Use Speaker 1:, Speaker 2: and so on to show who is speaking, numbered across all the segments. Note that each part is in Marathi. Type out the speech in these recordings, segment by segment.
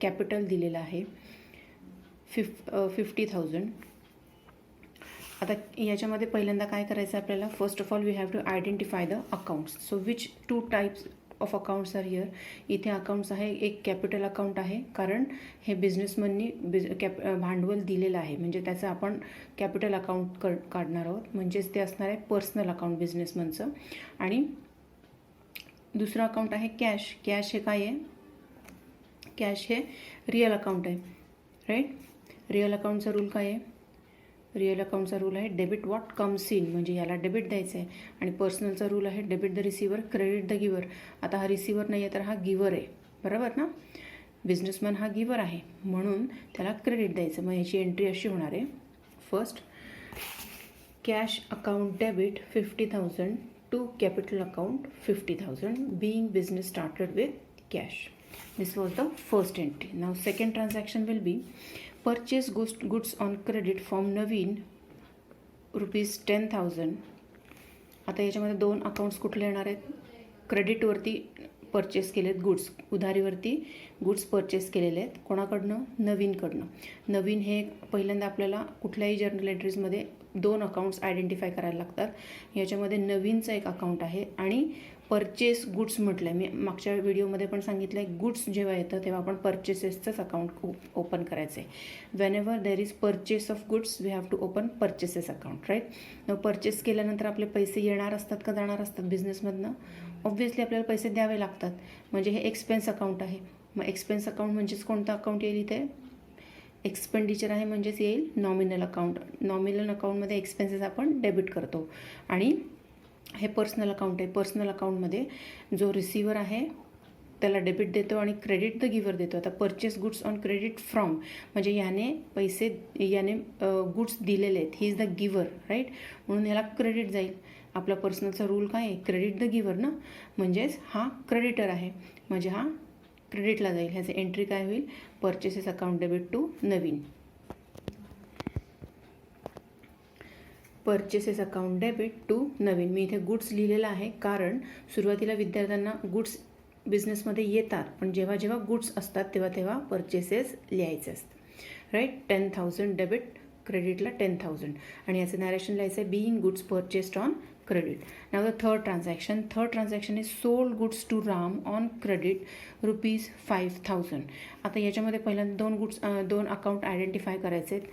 Speaker 1: कॅपिटल दिलेलं आहे 50,000. आता याच्यामध्ये पहिल्यांदा काय करायचं आपल्याला, first of all we have to identify the accounts. So which 2 types of accounts are here. इथे अकाउंट्स आहे, एक कॅपिटल अकाउंट आहे, कारण हे बिझनेसमननी भांडवल दिलेलं आहे, म्हणजे त्याचं आपण कॅपिटल अकाउंट काढणार आहोत, म्हणजेच ते असणार आहे पर्सनल अकाउंट बिझनेसमनचं. आणि दुसरं अकाउंट आहे कॅश. कॅश हे काय आहे, कॅश हे रिअल अकाउंट आहे, राईट. रिअल अकाउंटचा रूल काय आहे, रिअल अकाउंटचा रूल आहे डेबिट व्हॉट कम्स इन, म्हणजे याला डेबिट द्यायचं आहे. आणि पर्सनलचा रूल आहे debit the receiver, credit the गिवर. आता हा रिसिवर नाही आहे तर हा गिवर आहे, बरोबर ना. बिझनेसमॅन हा गिवर आहे म्हणून त्याला क्रेडिट द्यायचं. मग याची एंट्री अशी होणार आहे, first cash account debit 50,000 to capital account 50,000 being business started with cash. This was the first entry. Now second transaction will be purchase goods on credit from नवीन ₹10,000. आता याच्यामध्ये 2 अकाउंट्स कुठले येणार आहेत, क्रेडिटवरती परचेस केलेत गुड्स, उधारीवरती गुड्स परचेस केलेले आहेत. कोणाकडनं, नवीनकडनं. नवीन हे पहिल्यांदा आपल्याला कुठल्याही जर्नल एंट्रीजमध्ये 2 अकाउंट्स आयडेंटिफाय करायला लागतात. याच्यामध्ये नवीनचं एक अकाउंट आहे आणि परचेस गुड्स म्हटलं आहे, मी मागच्या व्हिडिओमध्ये पण सांगितलं आहे, गुड्स जेव्हा येतं तेव्हा आपण परचेसेसचंच अकाउंट ओपन करायचं आहे. Whenever there is purchase of goods we have to open purchases account, right. मग परचेस केल्यानंतर आपले पैसे येणार असतात का जाणार असतात बिझनेसमधनं, ऑब्व्हियसली आपल्याला पैसे द्यावे लागतात, म्हणजे हे एक्सपेन्स अकाउंट आहे. मग एक्सपेन्स अकाउंट म्हणजेच कोणतं अकाउंट येईल इथे, एक्सपेंडिचर आहे म्हणजेच येईल नॉमिनल अकाउंट. नॉमिनल अकाउंटमध्ये एक्सपेन्सेस आपण डेबिट करतो. आणि हे पर्सनल अकाउंट आहे, पर्सनल अकाउंटमध्ये जो रिसिवर आहे त्याला डेबिट देतो आणि क्रेडिट द गिवर देतो. आता purchase goods on credit from म्हणजे याने पैसे, याने गुड्स दिलेले आहेत, ही इज द गिवर, राईट, म्हणून याला क्रेडिट जाईल. आपला पर्सनलचा रूल काय आहे, क्रेडिट द गिवर ना, म्हणजेच हा क्रेडिटर आहे, म्हणजे हा क्रेडिटला जाईल. ह्याचे एंट्री काय होईल, purchases account debit to Naveen, purchases account debit to Naveen. मी इथे गुड्स लिहिलेलं आहे कारण सुरुवातीला विद्यार्थ्यांना गुड्स बिझनेसमध्ये येतात, पण जेव्हा जेव्हा गुड्स असतात तेव्हा तेव्हा परचेसेस लिहायचे असतात, राईट. 10,000 डेबिट, क्रेडिटला 10,000 आणि याचं नॅरेशन लिहायचं आहे being goods purchased on credit. Now the third transaction is sold goods to Ram on credit ₹5,000. आता याच्यामध्ये पहिल्यांदा 2 अकाउंट आयडेंटिफाय करायचे आहेत.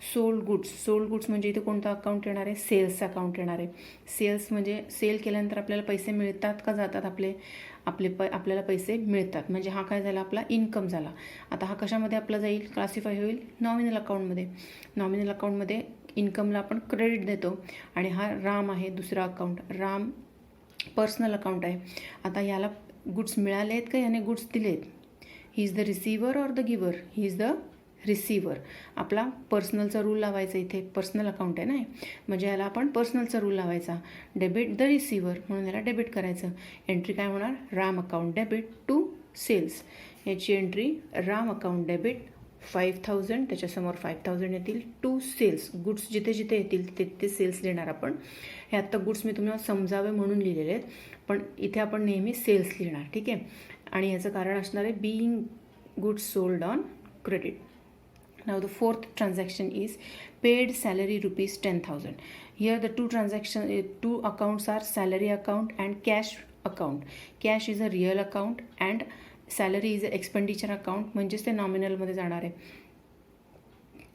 Speaker 1: सोल्ड गुड्स म्हणजे इथे कोणता अकाउंट येणार आहे, सेल्स अकाउंट येणार आहे. सेल्स म्हणजे सेल केल्यानंतर आपल्याला पैसे मिळतात का जातात, आपल्याला पैसे मिळतात, म्हणजे हा काय झाला, आपला इन्कम झाला. आता हा कशामध्ये आपला जाईल, क्लासिफाय होईल नॉमिनल अकाउंटमध्ये. नॉमिनल अकाउंटमध्ये इन्कमला आपण क्रेडिट देतो. आणि हा राम आहे दुसरा अकाउंट, राम पर्सनल अकाउंट आहे. आता याला गुड्स मिळाले आहेत का, याने गुड्स दिलेत, ही is the receiver or the गिवर, ही इज द रिसिवर. आपला पर्सनलचा रूल लावायचा, इथे पर्सनल अकाउंट आहे ना, म्हणजे याला आपण पर्सनलचा रूल लावायचा, डेबिट द रिसिवर, म्हणून याला डेबिट करायचं. एंट्री काय होणार, Ram account debit to sales. याची एंट्री राम अकाउंट डेबिट 5,000, त्याच्यासमोर 5,000 येतील, टू सेल्स. गुड्स जिथे जिथे येतील तिथे सेल्स देणार आपण. हे आत्ता गुड्स मी तुम्हाला समजावे म्हणून लिहिलेले आहेत, पण इथे आपण नेहमी सेल्स लिहिणार, ठीक आहे. आणि याचं कारण असणार आहे being goods sold on credit. Now the fourth transaction is paid salary ₹10,000. Here the two accounts are salary account and cash account. Cash is a real account and salary is a expenditure account, म्हणजेच ते नॉमिनलमध्ये जाणार आहे,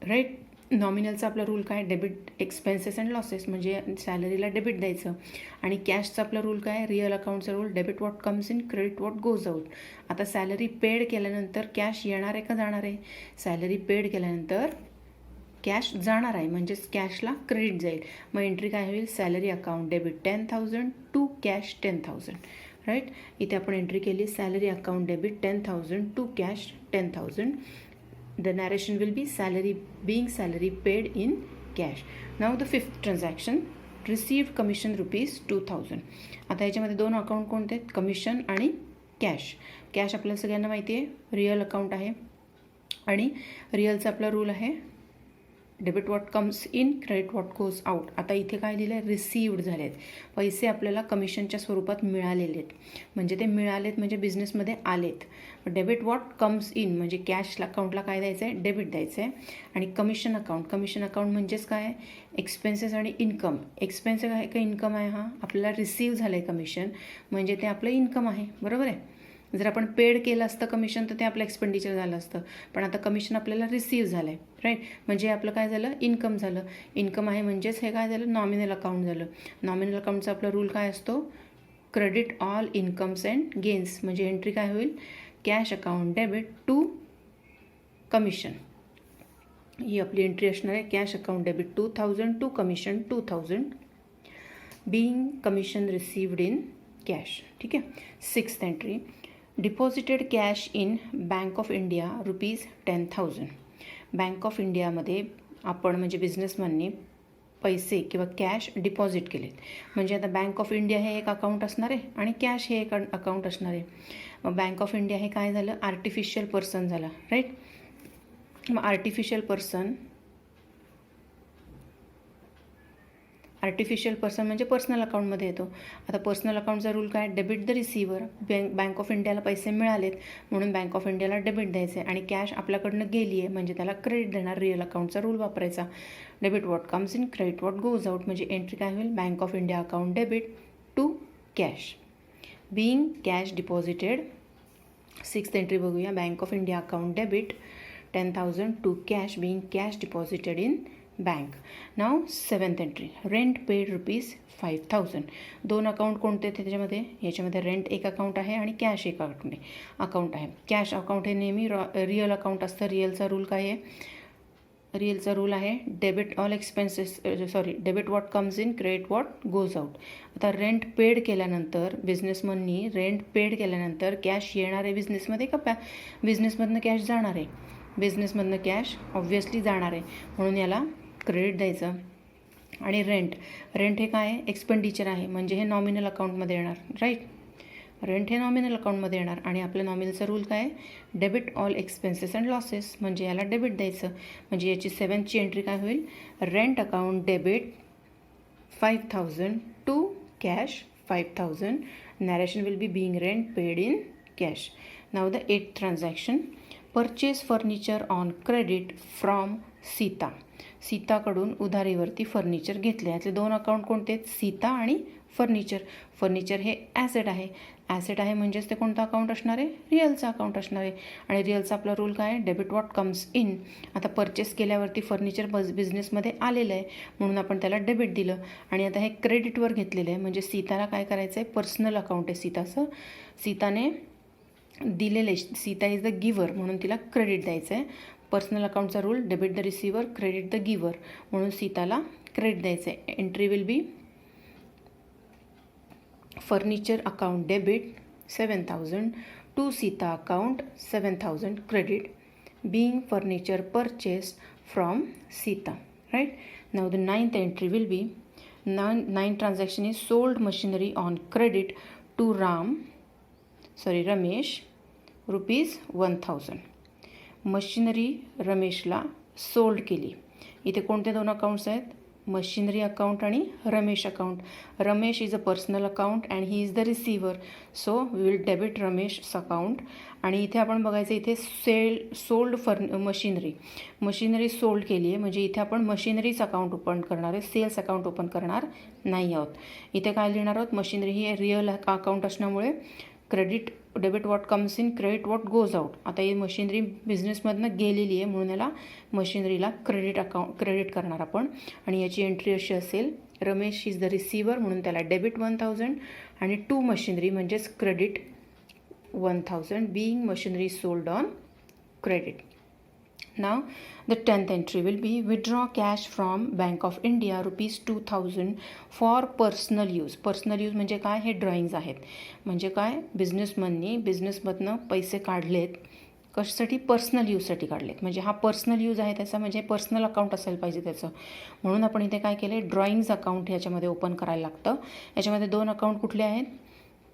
Speaker 1: राईट. नॉमिनलचा आपला रूल काय, डेबिट एक्सपेन्सेस अँड लॉसेस, म्हणजे सॅलरीला डेबिट द्यायचं. आणि कॅशचा आपला रूल काय, रिअल अकाउंटचा rule, debit what comes in, credit what goes out. आता सॅलरी पेड केल्यानंतर कॅश येणार आहे का जाणार आहे, सॅलरी पेड केल्यानंतर कॅश जाणार आहे, म्हणजेच कॅशला क्रेडिट जाईल. मग एंट्री काय होईल, salary account debit 10,000 to cash 10,000, right. इथे आपण एंट्री केली salary account debit 10,000 to cash 10,000. The narration will be being salary paid in cash. Now the fifth transaction, received commission ₹2,000. आता याच्यामध्ये 2 अकाउंट कोणते आहेत, कमिशन आणि कॅश. कॅश आपल्याला सगळ्यांना माहिती आहे रिअल अकाउंट आहे आणि रिअलचा आपला रूल आहे debit what comes in, credit what goes out. आता इथे काय लिहिलं आहे, रिसिव्ड झाले आहेत, पैसे आपल्याला कमिशनच्या स्वरूपात मिळालेले आहेत. म्हणजे ते मिळालेत म्हणजे बिझनेसमध्ये आलेत. डेबिट वॉट कम्स इन म्हणजे कॅश अकाउंटला काय द्यायचं आहे, डेबिट द्यायचं आहे. आणि कमिशन अकाउंट म्हणजेच काय, एक्सपेन्सेस आणि इन्कम. एक्सपेन्सेस आहे का इन्कम आहे, हा आपल्याला रिसीव्ह झालं आहे कमिशन म्हणजे ते आपलं इन्कम आहे, बरोबर आहे. जर आपण पेड केलं असतं कमिशन तर ते आपलं एक्सपेंडिचर झालं असतं, पण आता कमिशन आपल्याला रिसीव्ह झालं आहे, राईट. म्हणजे आपलं काय झालं, इन्कम झालं. इन्कम आहे म्हणजेच हे काय झालं, नॉमिनल अकाउंट झालं. नॉमिनल अकाउंटचा आपला रूल काय असतो, credit all incomes and gains. म्हणजे एंट्री काय होईल, cash account debit to commission. ही आपली एंट्री असणार आहे, cash account debit 2000 to commission 2000 being commission received in cash. ठीक आहे. 6th entry, deposited cash in Bank of India ₹10,000. Bank of इंडियामध्ये आपण म्हणजे बिझनेसमॅननी पैसे किंवा कॅश डिपॉझिट केलेत. म्हणजे आता बँक ऑफ इंडिया हे एक अकाउंट असणार आहे आणि कॅश हे एक अकाउंट असणार आहे. मग बँक ऑफ इंडिया हे काय झालं, आर्टिफिशियल पर्सन झालं, राईट. मग आर्टिफिशियल पर्सन म्हणजे पर्सनल अकाउंटमध्ये येतो. आता पर्सनल अकाउंटचा रूल काय, debit the receiver. Bank of इंडियाला पैसे मिळालेत म्हणून बँक ऑफ इंडियाला डेबिट द्यायचे आणि कॅश आपल्याकडनं गेली आहे म्हणजे त्याला क्रेडिट देणार. रिअल अकाउंटचा रूल वापरायचा. Debit what comes in, credit what goes out. म्हणजे एंट्री काय होईल, Bank of India account debit to cash being cash deposited. 6th entry बघूया, Bank of India account debit 10,000 to cash being cash deposited in bank. Now 7th entry, rent paid ₹5,000. 2 account कोणते त्याच्यामध्ये, याच्यामध्ये रेंट एक अकाउंट आहे आणि कॅश एक अकाउंट आहे. कॅश अकाउंट हे नेहमी रिअल अकाउंट असतं. रिअलचा रूल काय आहे, रिअलचा रूल आहे debit all expenses debit what comes in, credit what goes out. आता रेंट पेड केल्यानंतर बिझनेसमननी रेंट पेड केल्यानंतर कॅश येणार आहे बिझनेसमध्ये का बिझनेसमधनं कॅश जाणार आहे, बिझनेसमधनं कॅश ऑब्व्हियसली जाणार आहे म्हणून याला क्रेडिट द्यायचं. आणि रेंट हे काय आहे, एक्सपेंडिचर आहे म्हणजे हे नॉमिनल अकाउंटमध्ये येणार, राईट. रेंट हे नॉमिनल अकाउंटमध्ये येणार आणि आपल्या नॉमिनलचा रूल काय आहे, debit all expenses and losses म्हणजे याला डेबिट द्यायचं. म्हणजे याची 7th एंट्री काय होईल, rent account debit 5,000 to cash 5,000. Narration will be being rent paid in cash. Now the 8th transaction, purchase furniture on credit from Sita. सीताकडून उधारीवरती फर्निचर घेतले. यातले 2 अकाउंट कोणते आहेत, सीता आणि फर्निचर. फर्निचर हे ॲसेट आहे म्हणजेच ते कोणतं अकाउंट असणार आहे, रिअलचा अकाउंट असणार आहे. आणि रिअलचा आपला रूल काय आहे, डेबिट वॉट कम्स इन. आता परचेस केल्यावरती फर्निचर बिझनेसमध्ये आलेलं आहे म्हणून आपण त्याला डेबिट दिलं. आणि आता हे क्रेडिटवर घेतलेलं आहे म्हणजे सीताला काय करायचं आहे, पर्सनल अकाउंट आहे सीताचं, सीताने दिलेले, सीता इज द गिव्हर म्हणून तिला क्रेडिट द्यायचं आहे. पर्सनल अकाउंटचा rule, debit the receiver, credit the giver म्हणून सीताला क्रेडिट द्यायचं आहे. Entry will be furniture account debit 7,000 to Sita account 7,000 credit being furniture purchased from Sita, right? Now the 9th entry will be 9 transaction is sold machinery on credit to Ramesh ₹1,000. Machinery रमेशला सोल्ड केली. इथे कोणते 2 अकाउंट्स आहेत, मशिनरी अकाउंट आणि Ramesh account. Ramesh is a personal account and he is the receiver, so we will debit Ramesh account. आणि इथे आपण बघायचं इथे सोल्ड मशिनरी सोल्ड केली आहे म्हणजे इथे आपण मशिनरीच अकाउंट ओपन करणार आहे, सेल्स अकाउंट ओपन करणार नाही आहोत. इथे काय लिहिणार आहोत, मशिनरी ही रिअल अकाउंट असल्यामुळे credit debit what comes in, credit what goes out. आता ही मशिनरी बिझनेसमधनं गेलेली आहे म्हणून याला मशिनरीला क्रेडिट करणार आपण. आणि याची एंट्री अशी असेल, रमेश इज द रिसिव्हर म्हणून त्याला डेबिट 1,000 आणि टू मशिनरी म्हणजेच credit 1,000 being machinery sold on credit. Now the 10th entry will be withdraw cash from Bank of India ₹2,000 for personal use. Personal use म्हणजे काय, हे ड्रॉइंग्ज आहेत. म्हणजे काय, बिझनेसमधनं पैसे काढलेत कशासाठी, पर्सनल यूजसाठी काढलेत. म्हणजे हा पर्सनल यूज आहे त्याचा, म्हणजे पर्सनल अकाउंट असायला पाहिजे त्याचं. म्हणून आपण इथे काय केलं, ड्रॉइंग्ज अकाउंट ह्याच्यामध्ये ओपन करायला लागतं. याच्यामध्ये 2 अकाउंट कुठले आहेत,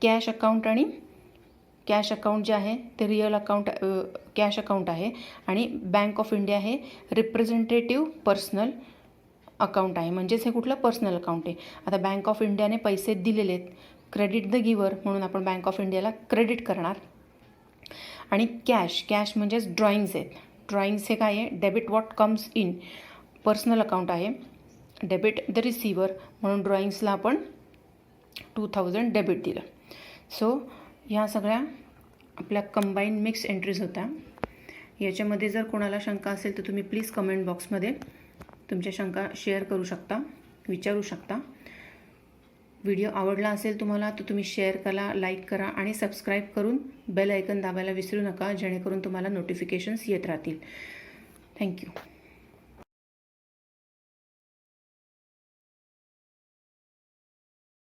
Speaker 1: कॅश अकाउंट आणि कॅश अकाउंट जे आहे ते रिअल अकाउंट कॅश अकाउंट आहे आणि बँक ऑफ इंडिया हे रिप्रेझेंटेटिव्ह पर्सनल अकाउंट आहे, म्हणजेच हे कुठलं पर्सनल अकाउंट आहे. आता बँक ऑफ इंडियाने पैसे दिलेले आहेत, क्रेडिट द गिवर, म्हणून आपण बँक ऑफ इंडियाला क्रेडिट करणार. आणि कॅश म्हणजेच ड्रॉइंग्स आहेत. ड्रॉइंग्स हे काय आहे, debit what comes in, personal account आहे. डेबिट द रिसिवर, म्हणून ड्रॉइंग्सला आपण 2000 डेबिट दिलं. सो ह्या सगळ्या आपल्या कंबाईन मिक्स एंट्रीज होत्या. याच्यामध्ये जर कोणाला शंका असेल तर तुम्ही प्लीज कमेंट बॉक्समध्ये तुमच्या शंका शेअर करू शकता, विचारू शकता. व्हिडिओ आवडला असेल तुम्हाला तर तुम्ही शेअर करा, लाईक करा आणि सबस्क्राईब करून बेल आयकन दाबायला विसरू नका, जेणेकरून तुम्हाला नोटिफिकेशन्स येत राहतील. थँक्यू.